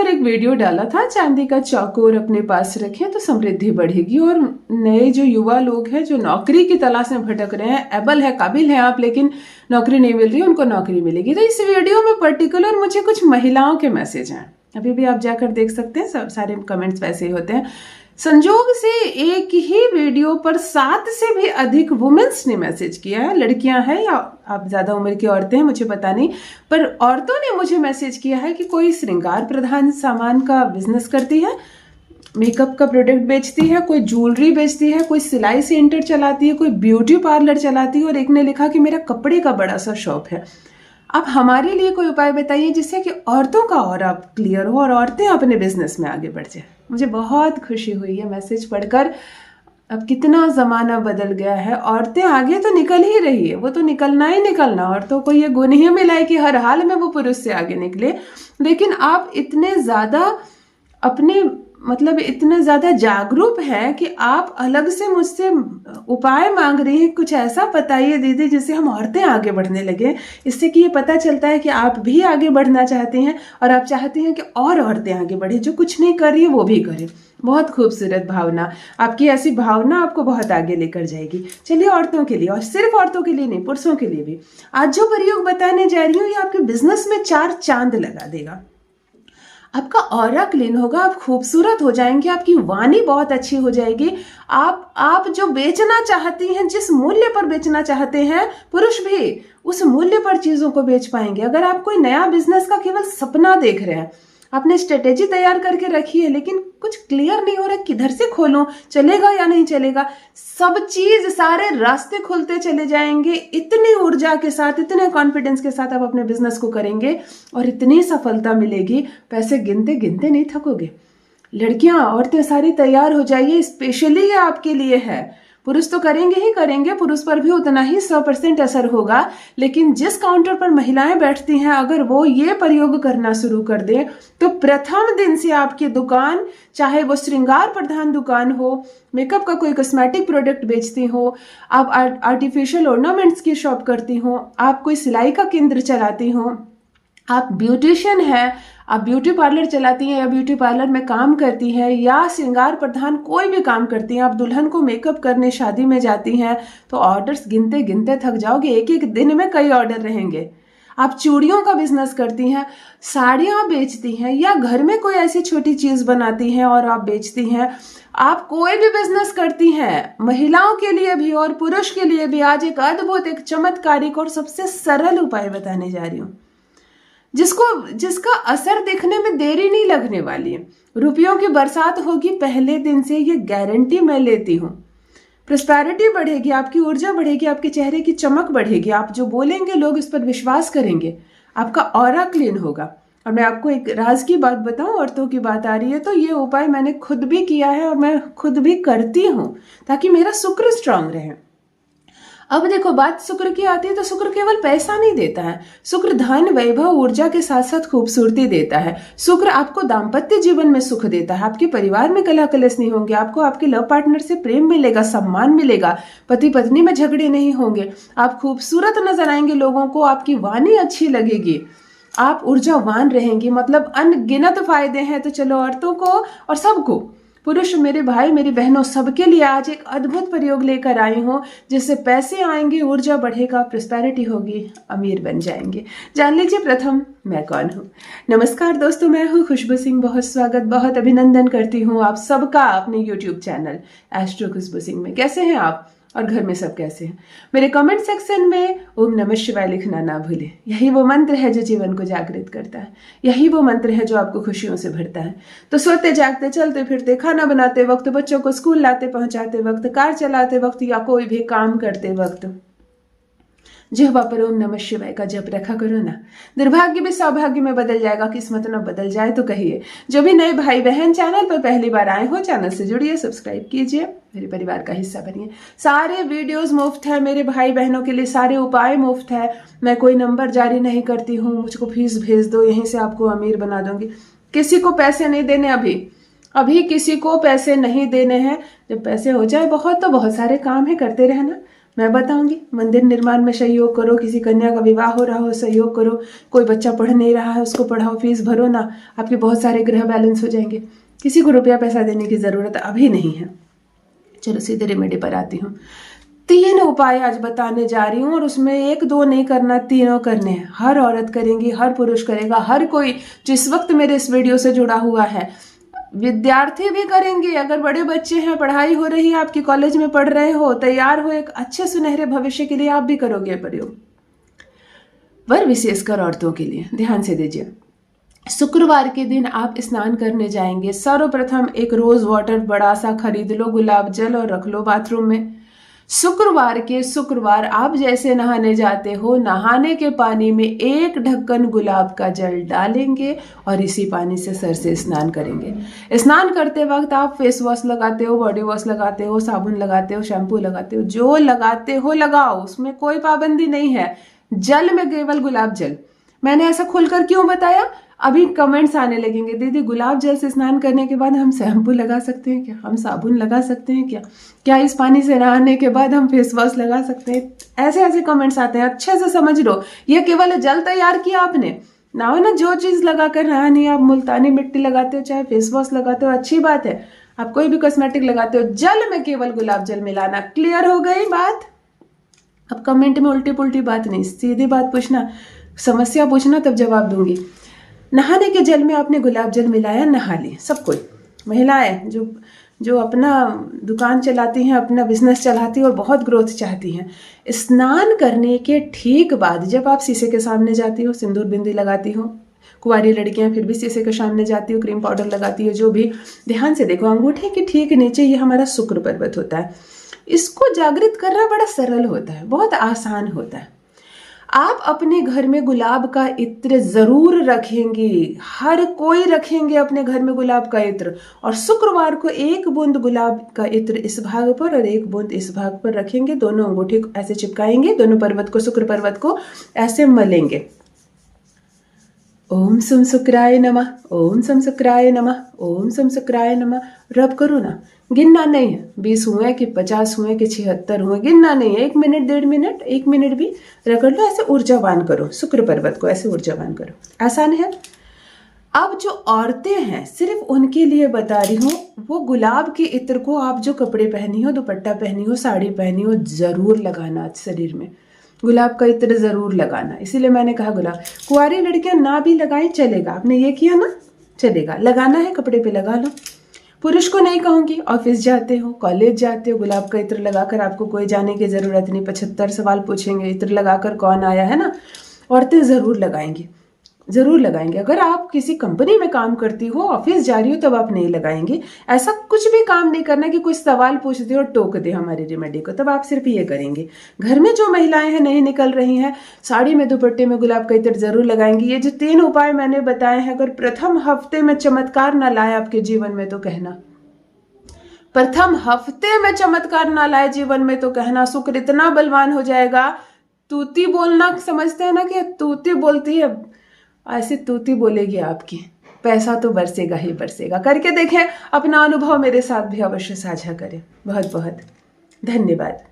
पर एक वीडियो डाला था, चांदी का चौकोर अपने पास रखें तो समृद्धि बढ़ेगी। और नए जो युवा लोग हैं जो नौकरी की तलाश में भटक रहे हैं, एबल है, काबिल है आप, लेकिन नौकरी नहीं मिल रही, उनको नौकरी मिलेगी। तो इस वीडियो में पर्टिकुलर मुझे कुछ महिलाओं के मैसेज हैं, अभी भी आप जाकर देख सकते हैं, सब सारे कमेंट्स वैसे ही होते हैं। संजोग से एक ही वीडियो पर 7 से भी अधिक वुमेन्स ने मैसेज किया है। लड़कियां हैं या आप ज्यादा उम्र की औरतें हैं मुझे पता नहीं, पर औरतों ने मुझे मैसेज किया है कि कोई श्रृंगार प्रधान सामान का बिजनेस करती है, मेकअप का प्रोडक्ट बेचती है, कोई ज्वेलरी बेचती है, कोई सिलाई सेंटर चलाती है, कोई ब्यूटी पार्लर चलाती है, और एक ने लिखा कि मेरा कपड़े का बड़ा सा शॉप है। आप हमारे लिए कोई उपाय बताइए जिससे कि औरतों का और आप क्लियर हो और औरतें अपने बिजनेस में आगे बढ़ जाए। मुझे बहुत खुशी हुई है मैसेज पढ़कर। अब कितना ज़माना बदल गया है, औरतें आगे तो निकल ही रही है, वो तो निकलना ही निकलना। औरतों को ये गुण ही मिला है कि हर हाल में वो पुरुष से आगे निकले। लेकिन आप इतने ज़्यादा अपने इतने ज़्यादा जागरूक हैं कि आप अलग से मुझसे उपाय मांग रही हैं। कुछ ऐसा बताइए दीदी जिससे हम औरतें आगे बढ़ने लगे। इससे कि ये पता चलता है कि आप भी आगे बढ़ना चाहती हैं और आप चाहती हैं कि और औरतें आगे बढ़े, जो कुछ नहीं कर रही है वो भी करें। बहुत खूबसूरत भावना, आपकी ऐसी भावना आपको बहुत आगे लेकर जाएगी। चलिए, औरतों के लिए, और सिर्फ औरतों के लिए नहीं, पुरुषों के लिए भी आज जो प्रयोग बताने जा रही हूँ ये आपके बिजनेस में 4 चांद लगा देगा। आपका ऑरा क्लीन होगा, आप खूबसूरत हो जाएंगे, आपकी वाणी बहुत अच्छी हो जाएगी। आप जो बेचना चाहती हैं, जिस मूल्य पर बेचना चाहते हैं, पुरुष भी उस मूल्य पर चीजों को बेच पाएंगे। अगर आप कोई नया बिजनेस का केवल सपना देख रहे हैं, आपने स्ट्रेटेजी तैयार करके रखी है, लेकिन कुछ क्लियर नहीं हो रहा किधर से खोलूं, चलेगा या नहीं चलेगा, सब चीज, सारे रास्ते खुलते चले जाएंगे। इतनी ऊर्जा के साथ, इतने कॉन्फिडेंस के साथ आप अपने बिजनेस को करेंगे और इतनी सफलता मिलेगी, पैसे गिनते गिनते नहीं थकोगे। लड़कियां, औरतें सारी तैयार हो जाइए, स्पेशली ये आपके लिए है। पुरुष तो करेंगे ही करेंगे, पुरुष पर भी उतना ही 100% असर होगा, लेकिन जिस काउंटर पर महिलाएं बैठती हैं, अगर वो ये प्रयोग करना शुरू कर दे तो प्रथम दिन से आपकी दुकान, चाहे वो श्रृंगार प्रधान दुकान हो, मेकअप का कोई कॉस्मेटिक प्रोडक्ट बेचती हो, आप आर्टिफिशियल ऑर्नामेंट्स की शॉप करती हो, आप कोई सिलाई का केंद्र चलाती हो, आप ब्यूटिशियन हैं, आप ब्यूटी पार्लर चलाती हैं या ब्यूटी पार्लर में काम करती हैं, या श्रृंगार प्रधान कोई भी काम करती हैं, आप दुल्हन को मेकअप करने शादी में जाती हैं, तो ऑर्डर्स गिनते गिनते थक जाओगे। एक एक दिन में कई ऑर्डर रहेंगे। आप चूड़ियों का बिजनेस करती हैं, साड़ियाँ बेचती हैं, या घर में कोई ऐसी छोटी चीज बनाती हैं और आप बेचती हैं, आप कोई भी बिजनेस करती हैं, महिलाओं के लिए भी और पुरुष के लिए भी आज एक अद्भुत, एक चमत्कारिक और सबसे सरल उपाय बताने जा रही हूँ, जिसका असर दिखने में देरी नहीं लगने वाली है। रुपयों की बरसात होगी पहले दिन से, ये गारंटी मैं लेती हूँ। प्रॉस्पेरिटी बढ़ेगी, आपकी ऊर्जा बढ़ेगी, आपके चेहरे की चमक बढ़ेगी, आप जो बोलेंगे लोग इस पर विश्वास करेंगे, आपका ऑरा क्लीन होगा। और मैं आपको एक राज की बात बताऊं, औरतों की बात आ रही है तो ये उपाय मैंने खुद भी किया है और मैं खुद भी करती हूँ, ताकि मेरा शुक्र स्ट्रांग रहे। अब देखो, बात शुक्र की आती है तो शुक्र केवल पैसा नहीं देता है, शुक्र धन, वैभव, ऊर्जा के साथ साथ खूबसूरती देता है। शुक्र आपको दाम्पत्य जीवन में सुख देता है, आपके परिवार में कलह कलेश नहीं होंगे, आपको आपके लव पार्टनर से प्रेम मिलेगा, सम्मान मिलेगा, पति पत्नी में झगड़े नहीं होंगे, आप खूबसूरत नजर आएंगे लोगों को, आपकी वाणी अच्छी लगेगी, आप ऊर्जावान रहेंगी। मतलब अनगिनत फायदे हैं। तो चलो, औरतों को और सबको, पुरुष, मेरे भाई, मेरी बहनों, सबके लिए आज एक अद्भुत प्रयोग लेकर आई हूँ, जिससे पैसे आएंगे, ऊर्जा बढ़ेगा, प्रॉस्पेरिटी होगी, अमीर बन जाएंगे। जान लीजिए प्रथम मैं कौन हूँ। नमस्कार दोस्तों, मैं हूँ खुशबू सिंह। बहुत स्वागत, बहुत अभिनंदन करती हूँ आप सबका अपने यूट्यूब चैनल एस्ट्रो खुशबू सिंह में। कैसे हैं आप और घर में सब कैसे हैं? मेरे कमेंट सेक्शन में ओम नमः शिवाय लिखना ना भूलें। यही वो मंत्र है जो जीवन को जागृत करता है, यही वो मंत्र है जो आपको खुशियों से भरता है। तो सोते जागते, चलते फिरते, खाना बनाते वक्त, बच्चों को स्कूल लाते पहुंचाते वक्त, कार चलाते वक्त या कोई भी काम करते वक्त जिह्वा पर ओम नमः शिवाय का जप रखा करो ना। दुर्भाग्य भी सौभाग्य में बदल जाएगा, किस्मत न बदल जाए तो कहिए। जो भी नए भाई बहन चैनल पर पहली बार आए हो, चैनल से जुड़िए, सब्सक्राइब कीजिए, मेरे परिवार का हिस्सा बनिए। सारे वीडियोस मुफ्त है मेरे भाई बहनों के लिए, सारे उपाय मुफ्त है। मैं कोई नंबर जारी नहीं करती हूँ, मुझको फीस भेज दो, यहीं से आपको अमीर बना दूंगी। किसी को पैसे नहीं देने, अभी किसी को पैसे नहीं देने हैं। जब पैसे हो जाए बहुत, तो बहुत सारे काम है, करते रहना। मैं बताऊंगी। मंदिर निर्माण में सहयोग करो, किसी कन्या का विवाह हो रहा हो सहयोग करो, कोई बच्चा पढ़ नहीं रहा है उसको पढ़ाओ, फीस भरो ना, आपके बहुत सारे ग्रह बैलेंस हो जाएंगे। किसी को रुपया पैसा देने की ज़रूरत अभी नहीं है। चलो सीधे रेमेडी पर आती हूँ। 3 उपाय आज बताने जा रही हूँ और उसमें 1-2 नहीं करना, तीनों करने हैं। हर औरत करेंगी, हर पुरुष करेगा, हर कोई जो इस वक्त मेरे इस वीडियो से जुड़ा हुआ है, विद्यार्थी भी करेंगे। अगर बड़े बच्चे हैं, पढ़ाई हो रही है, आपकी कॉलेज में पढ़ रहे हो, तैयार हो एक अच्छे सुनहरे भविष्य के लिए, आप भी करोगे प्रयोग। पर विशेषकर औरतों के लिए ध्यान से दीजिए। शुक्रवार के दिन आप स्नान करने जाएंगे, सर्वप्रथम एक रोज वाटर बड़ा सा खरीद लो, गुलाब जल, और रख लो बाथरूम में। शुक्रवार आप जैसे नहाने जाते हो, नहाने के पानी में 1 ढक्कन गुलाब का जल डालेंगे और इसी पानी से सर से स्नान करेंगे। स्नान करते वक्त आप फेस वॉश लगाते हो, बॉडी वॉश लगाते हो, साबुन लगाते हो, शैम्पू लगाते हो, जो लगाते हो लगाओ, उसमें कोई पाबंदी नहीं है। जल में केवल गुलाब जल। मैंने ऐसा खुलकर क्यों बताया? अभी कमेंट्स आने लगेंगे, दीदी गुलाब जल से स्नान करने के बाद हम शैम्पू लगा सकते हैं क्या, हम साबुन लगा सकते हैं क्या, क्या इस पानी से नहाने के बाद हम फेस वॉश लगा सकते हैं? ऐसे ऐसे कमेंट्स आते हैं। अच्छे से समझ लो, ये केवल जल तैयार किया आपने ना, हो ना, जो चीज लगाकर नहानी, आप मुल्तानी मिट्टी लगाते हो, चाहे फेस वॉश लगाते हो, अच्छी बात है, आप कोई भी कॉस्मेटिक लगाते हो, जल में केवल गुलाब जल मिलाना। क्लियर हो गई बात? अब कमेंट में उल्टी पुल्टी बात नहीं, सीधी बात पूछना, समस्या पूछना, तब जवाब दूंगी। नहाने के जल में आपने गुलाब जल मिलाया, नहा ली सब कोई। महिलाएं जो अपना दुकान चलाती हैं, अपना बिजनेस चलाती हैं और बहुत ग्रोथ चाहती हैं, स्नान करने के ठीक बाद जब आप शीशे के सामने जाती हो, सिंदूर बिंदी लगाती हो, कुंवारी लड़कियां फिर भी शीशे के सामने जाती हो, क्रीम पाउडर लगाती हो, जो भी, ध्यान से देखो, अंगूठे के ठीक नीचे ये हमारा शुक्र पर्वत होता है। इसको जागृत करना बड़ा सरल होता है, बहुत आसान होता है। आप अपने घर में गुलाब का इत्र जरूर रखेंगे, हर कोई रखेंगे अपने घर में गुलाब का इत्र, और शुक्रवार को 1 बूंद गुलाब का इत्र इस भाग पर और 1 बूंद इस भाग पर रखेंगे, दोनों अंगूठे ऐसे चिपकाएंगे, दोनों पर्वत को, शुक्र पर्वत को ऐसे मलेंगे। ओम सम शुक्राय नमः, ओम सम शुक्राय नमः, ओम सम शुक्राय नमः। रब करो ना, गिनना नहीं है 20 हुए कि 50 हुए कि 76 हुए, गिनना नहीं है। 1 मिनट, 1.5 मिनट, 1 मिनट भी रगड़ लो, ऐसे ऊर्जावान करो, शुक्र पर्वत को ऐसे ऊर्जावान करो। आसान है। अब जो औरतें हैं, सिर्फ उनके लिए बता रही हूँ, वो गुलाब के इत्र को आप जो कपड़े पहनी हो, दुपट्टा पहनी हो, साड़ी पहनी हो, जरूर लगाना शरीर में, गुलाब का इत्र जरूर लगाना। इसीलिए मैंने कहा गुलाब। कुंवारी लड़कियां ना भी लगाएं चलेगा, आपने ये किया ना, चलेगा, लगाना है कपड़े पे लगा लो। पुरुष को नहीं कहूंगी, ऑफिस जाते हो, कॉलेज जाते हो, गुलाब का इत्र लगाकर आपको कोई जाने की जरूरत नहीं, 75 सवाल पूछेंगे इत्र लगाकर कौन आया है ना। औरतें जरूर लगाएंगी, जरूर लगाएंगे। अगर आप किसी कंपनी में काम करती हो, ऑफिस जा रही हो, तब आप नहीं लगाएंगे। ऐसा कुछ भी काम नहीं करना कि कुछ सवाल पूछ दे और टोक दे हमारी रेमेडी को, तब आप सिर्फ ये करेंगे। घर में जो महिलाएं हैं, नहीं निकल रही हैं, साड़ी में दुपट्टे में गुलाब का इत्र जरूर लगाएंगी। ये जो 3 उपाय मैंने बताए हैं, अगर प्रथम हफ्ते में चमत्कार ना लाए आपके जीवन में तो कहना, प्रथम हफ्ते में चमत्कार ना लाए जीवन में तो कहना, शुक्र इतना बलवान हो जाएगा। तूती बोलना समझते हैं ना, कि तूती बोलती है, ऐसी तूती बोलेगी आपकी, पैसा तो बरसेगा ही बरसेगा। करके देखें, अपना अनुभव मेरे साथ भी अवश्य साझा करें। बहुत बहुत धन्यवाद।